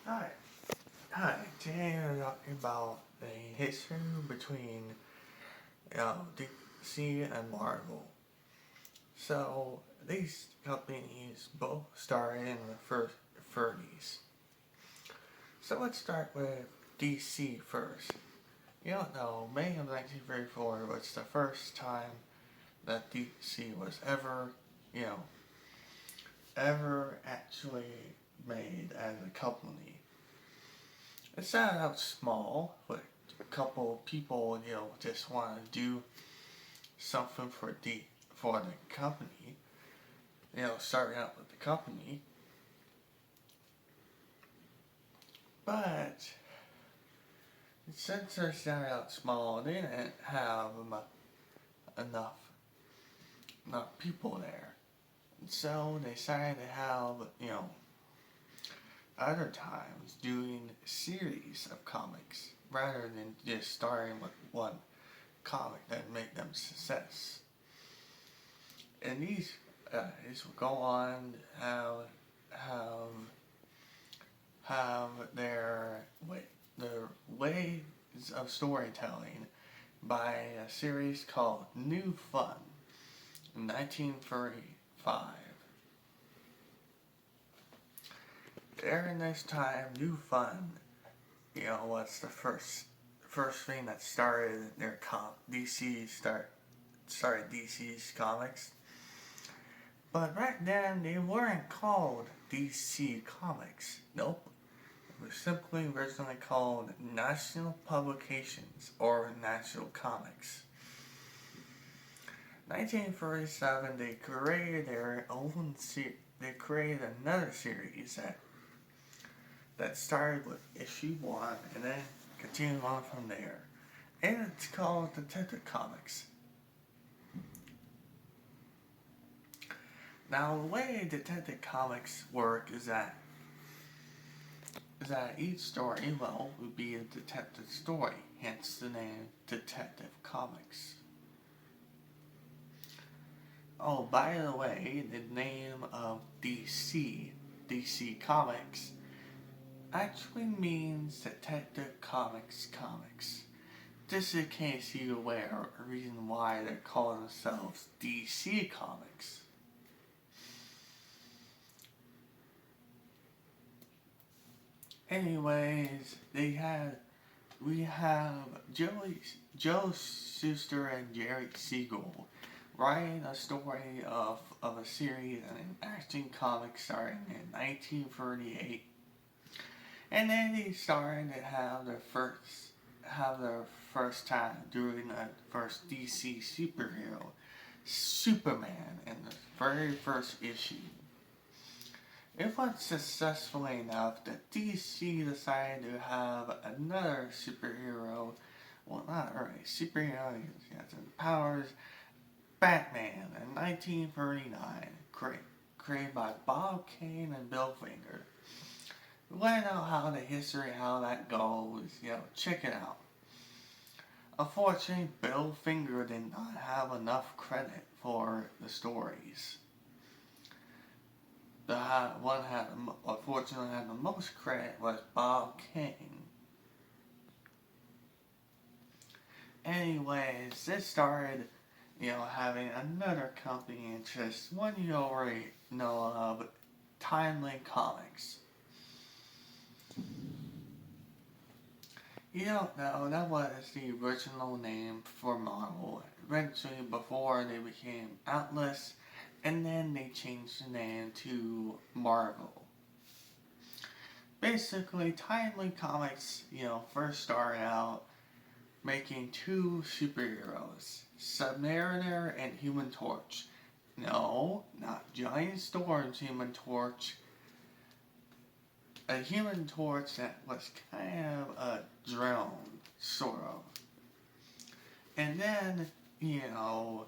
Hi. Hi. Today we're talking about the history between DC and Marvel. So these companies both started in the first 30s. So let's start with DC first. You don't know, May of 1934 was the first time that DC was you know, ever actually made as a company. It started out small, with a couple people, just want to do something for the company. Starting out with the company, but since they started out small, they didn't have enough enough people there, so they decided to have other times doing series of comics rather than just starting with one comic that make them success. And these will go on have have their ways of storytelling by a series called New Fun in 1935. During this time, New Fun, was the first thing that started started DC's comics. But back then, they weren't called DC Comics. Nope. It was simply originally called National Publications or National Comics. 1947, they created their own they created another series that started with issue 1 and then continued on from there. And it's called Detective Comics. Now, the way Detective Comics work is that each story, would be a detective story, hence the name Detective Comics. Oh, by the way, the name of DC Comics, actually means Detective Comics Comics. Just in case you're aware, a reason why they're calling themselves DC Comics. Anyways, we have Joe Shuster and Jerry Siegel writing a story of a series in an action comic starting in 1938. And then they started to have their first time doing the first DC superhero, Superman, in the very first issue. It was successful enough that DC decided to have another superhero, well, not really superhero, he has powers, Batman in 1939, created by Bob Kane and Bill Finger. You want to know how that goes, check it out. Unfortunately, Bill Finger did not have enough credit for the stories. The one unfortunately had the most credit was Bob Kane. Anyways, this started, having another company interest, one you already know of, Timely Comics. You don't know, that was the original name for Marvel. Eventually, before they became Atlas, and then they changed the name to Marvel. Basically, Timely Comics, first started out making two superheroes, Submariner and Human Torch. No, not Giant Storm's Human Torch. A Human Torch that was kind of a drone, sort of. And then, the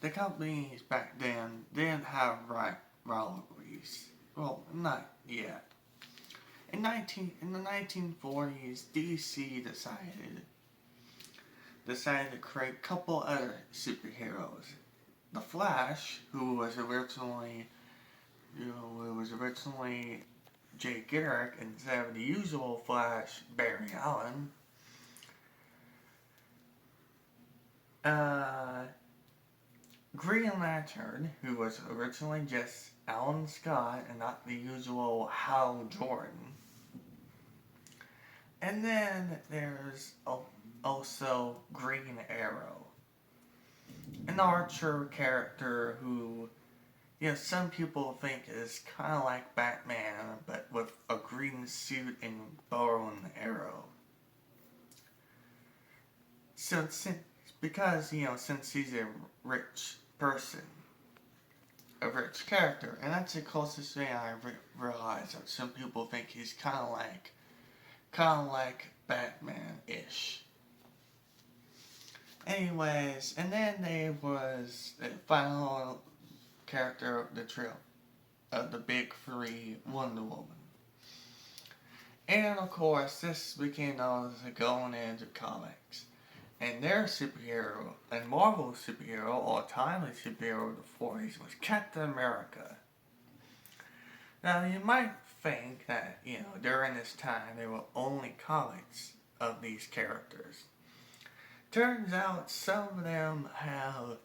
companies back then didn't have rivalries. Well, not yet. In the 1940s, DC decided to create a couple other superheroes. The Flash, who was originally Jay Garrick instead of the usual Flash Barry Allen. Uh, Green Lantern, who was originally just Alan Scott and not the usual Hal Jordan. And then there's also Green Arrow, an Archer character who, some people think is kind of like Batman, but with a green suit and bow and arrow. So, because since he's a rich person, a rich character, and that's the closest thing I realize that some people think he's kind of like Batman-ish. Anyways, and then there was the final character of the trio, of the big three, Wonder Woman. And of course, this became known as going into comics. And their superhero, and Marvel's superhero, or timely superhero of the 40s, was Captain America. Now, you might think that, during this time, there were only comics of these characters. Turns out some of them have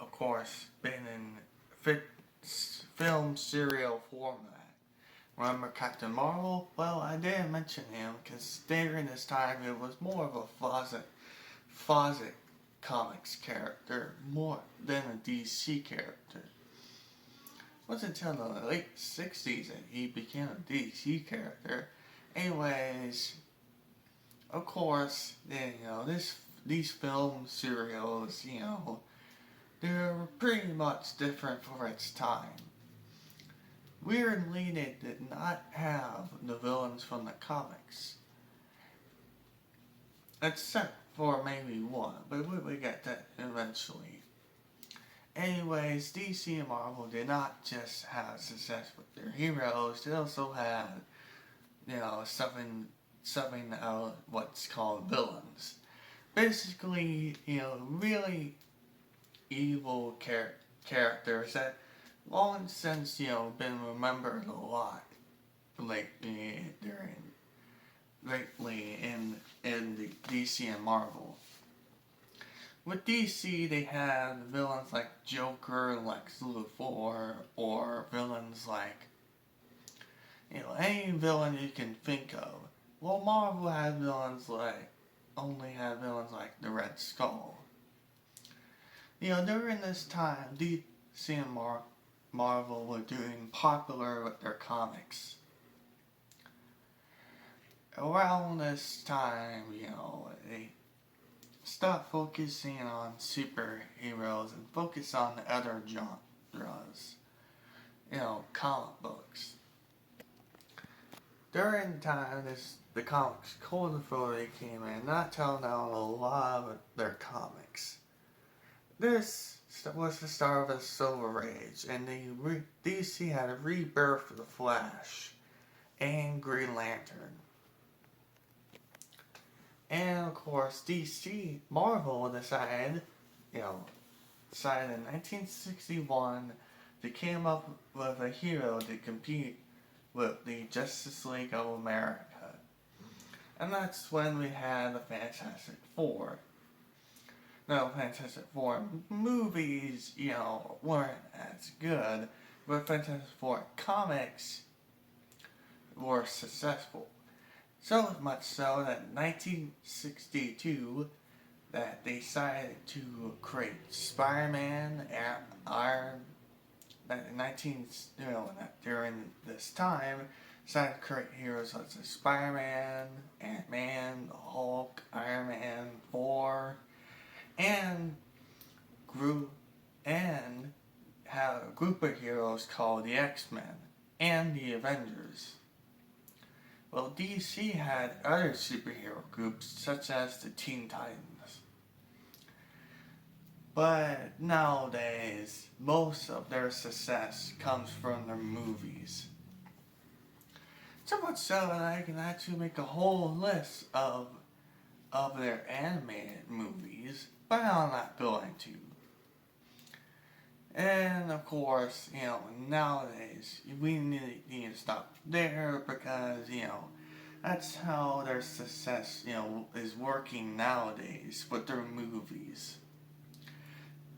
of course, been in film serial format. Remember Captain Marvel? Well, I didn't mention him because during this time it was more of a Fawcett Comics character more than a DC character. It wasn't until the late 60s that he became a DC character. Anyways, of course, these film serials, they're pretty much different for its time. Weirdly, they did not have the villains from the comics. Except for maybe one, but we get that eventually. Anyways, DC and Marvel did not just have success with their heroes, they also had, something what's called villains. Basically, really evil characters that long since, been remembered a lot lately in the DC and Marvel. With DC, they had villains like Joker, Lex Luthor, or villains like, any villain you can think of. Well, Marvel had only had villains like the Red Skull. During this time, DC and Marvel were doing popular with their comics. Around this time, they stopped focusing on superheroes and focused on the other genres. Comic books. During the time the comics Cold Authority came in, not telling out a lot of their comics. This was the start of a Silver Age, and DC had a rebirth of the Flash and Green Lantern. And of course, Marvel decided in 1961 they came up with a hero to compete with the Justice League of America. And that's when we had the Fantastic Four. Now, Fantastic Four movies, weren't as good, but Fantastic Four comics were successful. So much so that in 1962, that they decided to create Spider-Man, during this time, decided to create heroes such as Spider-Man, Ant-Man, the Hulk, Iron Man, Thor, and have a group of heroes called the X-Men and the Avengers. Well, DC had other superhero groups such as the Teen Titans. But nowadays, most of their success comes from their movies. So much so that I can actually make a whole list of their animated movies, but I'm not going to. And of course, nowadays we need to stop there because, that's how their success, is working nowadays with their movies.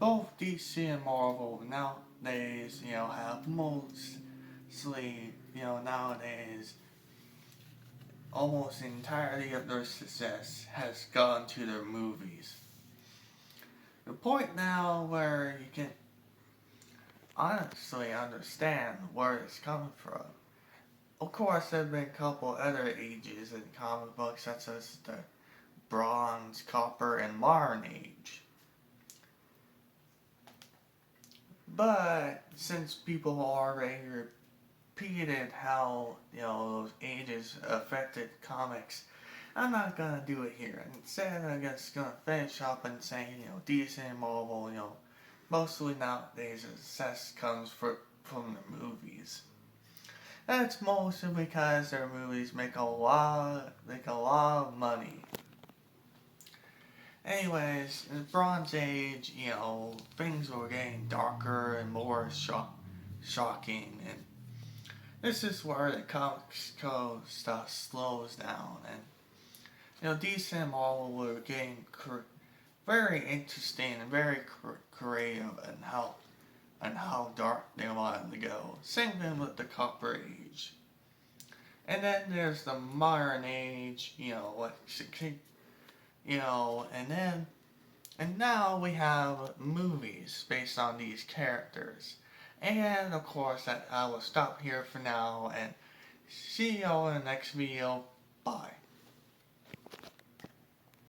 Both DC and Marvel nowadays, have mostly, nowadays, almost the entirety of their success has gone to their movies. The point now where you can honestly understand where it's coming from. Of course, there have been a couple other ages in comic books, such as the Bronze, Copper, and Modern Age. But since people already repeated how those ages affected comics, I'm not gonna do it here. Instead, I'm just gonna finish up and say DC and Marvel, mostly nowadays the success comes from the movies. That's mostly because their movies make a lot of money. Anyways, in the Bronze Age, things were getting darker and more shocking, and this is where the comics code stuff slows down, and DC and Marvel were getting very interesting and very creative and how dark they wanted to go. Same thing with the Copper Age. And then there's the Modern Age, and now we have movies based on these characters. And of course, I will stop here for now and see you all in the next video. Bye.